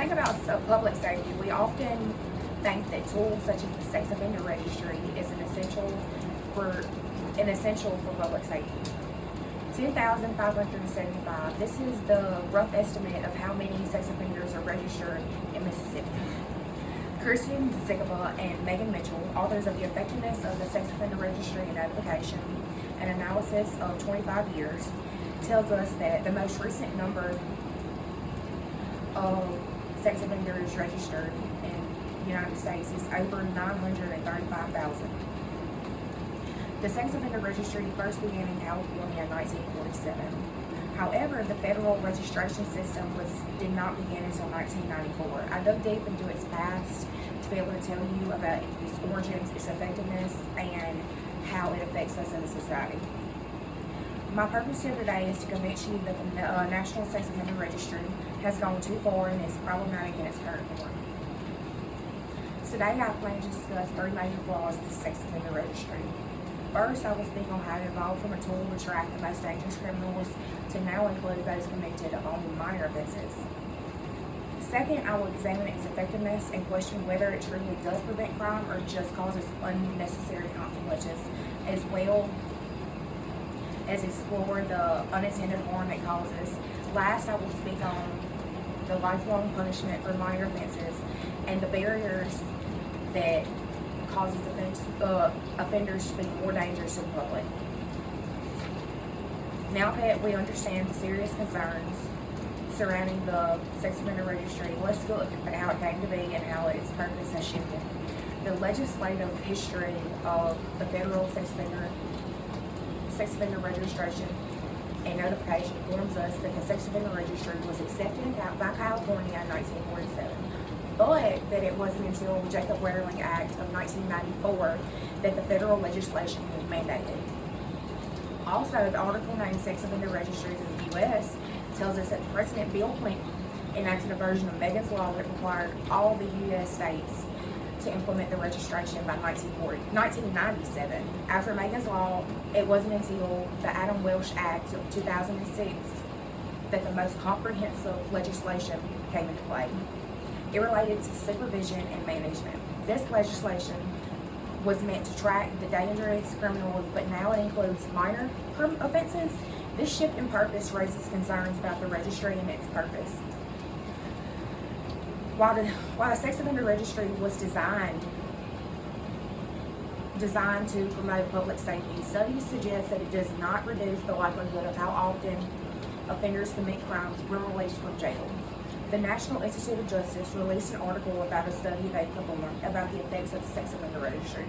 think about public safety, we often think that tools such as the sex offender registry is for an essential for public safety. 10,575. This is the rough estimate of how many sex offenders are registered in Mississippi. Kirsten Zigaba and Megan Mitchell, authors of The Effectiveness of the Sex Offender Registry and Notification, an analysis of 25 years, tells us that the most recent number of sex offenders registered in the United States is over 935,000. The sex offender registry first began in California in 1947. However, the federal registration system did not begin until 1994. I dug deep into its past to be able to tell you about its origins, its effectiveness, and how it affects us as a society. My purpose here today is to convince you that the National Sex Offender Registry has gone too far and is problematic in its current form. Today, I plan to discuss 3 major flaws of the Sex Offender Registry. First, I will speak on how it evolved from a tool to track the most dangerous criminals to now include those convicted of only minor offenses. Second, I will examine its effectiveness and question whether it truly does prevent crime or just causes unnecessary consequences, as well as explore the unintended harm it causes. Last, I will speak on the lifelong punishment for minor offenses and the barriers that causes offenders to be more dangerous to the public. Now that we understand the serious concerns surrounding the sex offender registry, let's look at how it came to be and how its purpose has shifted. The legislative history of the federal sex offender registration and notification informs us that the sex offender registry was accepted by California in 1947. But that it wasn't until the Jacob Waring Act of 1994 that the federal legislation was mandated. Also, the article named Sex Offender Registries in the U.S. tells us that President Bill Clinton enacted a version of Megan's Law that required all the U.S. states to implement the registration by 1997. After Megan's Law, it wasn't until the Adam Welsh Act of 2006 that the most comprehensive legislation came into play. It related to supervision and management. This legislation was meant to track the dangerous criminals, but now it includes minor offenses. This shift in purpose raises concerns about the registry and its purpose. While the sex offender registry was designed to promote public safety, studies suggest that it does not reduce the likelihood of how often offenders commit crimes when released from jail. The National Institute of Justice released an article about a study they performed about the effects of the sex offender registry.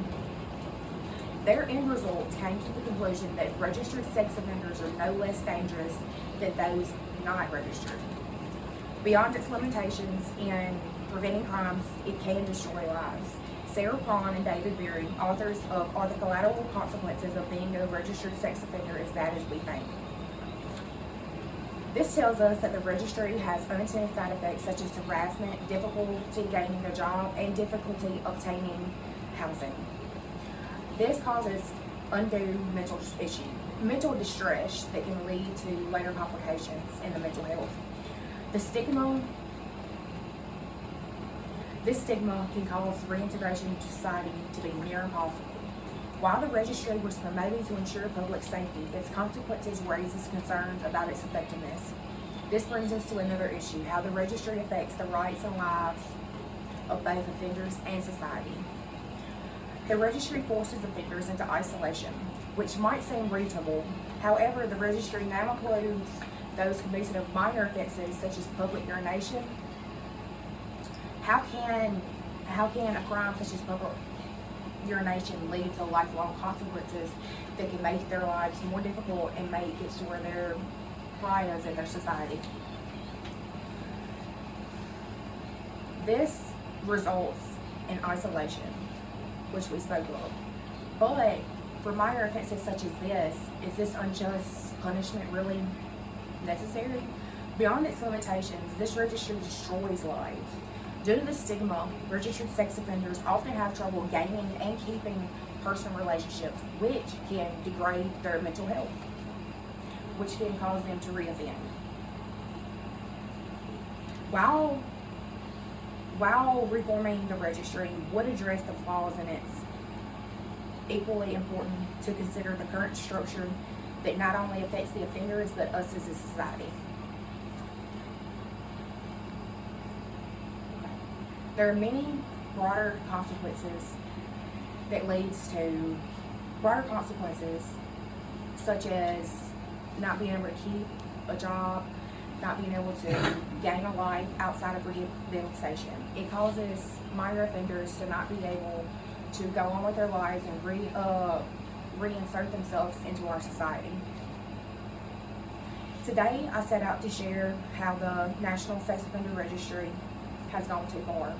Their end results came to the conclusion that registered sex offenders are no less dangerous than those not registered. Beyond its limitations in preventing crimes, it can destroy lives. Sarah Prawn and David Berry, authors of Are the Collateral Consequences of Being a Registered Sex Offender as Bad as We Think? This tells us that the registry has unintended side effects such as harassment, difficulty gaining a job, and difficulty obtaining housing. This causes undue mental distress that can lead to later complications in the mental health. This stigma can cause reintegration into society to be near impossible. While the registry was promoted to ensure public safety, its consequences raises concerns about its effectiveness. This brings us to another issue, how the registry affects the rights and lives of both offenders and society. The registry forces offenders into isolation, which might seem reasonable. However, the registry now includes those convicted of minor offenses such as public urination. How can a crime such as public urination lead to lifelong consequences that can make their lives more difficult and make it so where they're pariahs in their society? This results in isolation, which we spoke of. But for minor offenses such as this, is this unjust punishment really necessary? Beyond its limitations, this registry destroys lives. Due to the stigma, registered sex offenders often have trouble gaining and keeping personal relationships, which can degrade their mental health, which can cause them to reoffend. While While reforming the registry would address the flaws in its equally important to consider the current structure that not only affects the offenders but us as a society. There are many broader consequences that leads to broader consequences, such as not being able to keep a job, not being able to gain a life outside of rehabilitation. It causes minor offenders to not be able to go on with their lives and reinsert themselves into our society. Today, I set out to share how the National Sex Offender Registry has gone too far.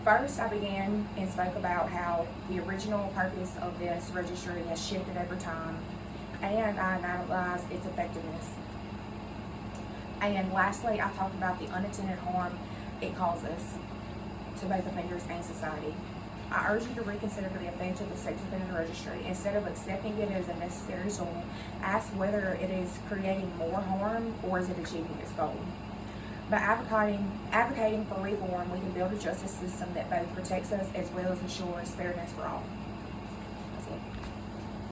First, I began and spoke about how the original purpose of this registry has shifted over time, and I analyzed its effectiveness. And lastly, I talked about the unintended harm it causes to both offenders and society. I urge you to reconsider the offense of the Sex Offender Registry. Instead of accepting it as a necessary tool, ask whether it is creating more harm or is it achieving its goal. By advocating for reform, we can build a justice system that both protects us as well as ensures fairness for all. That's it.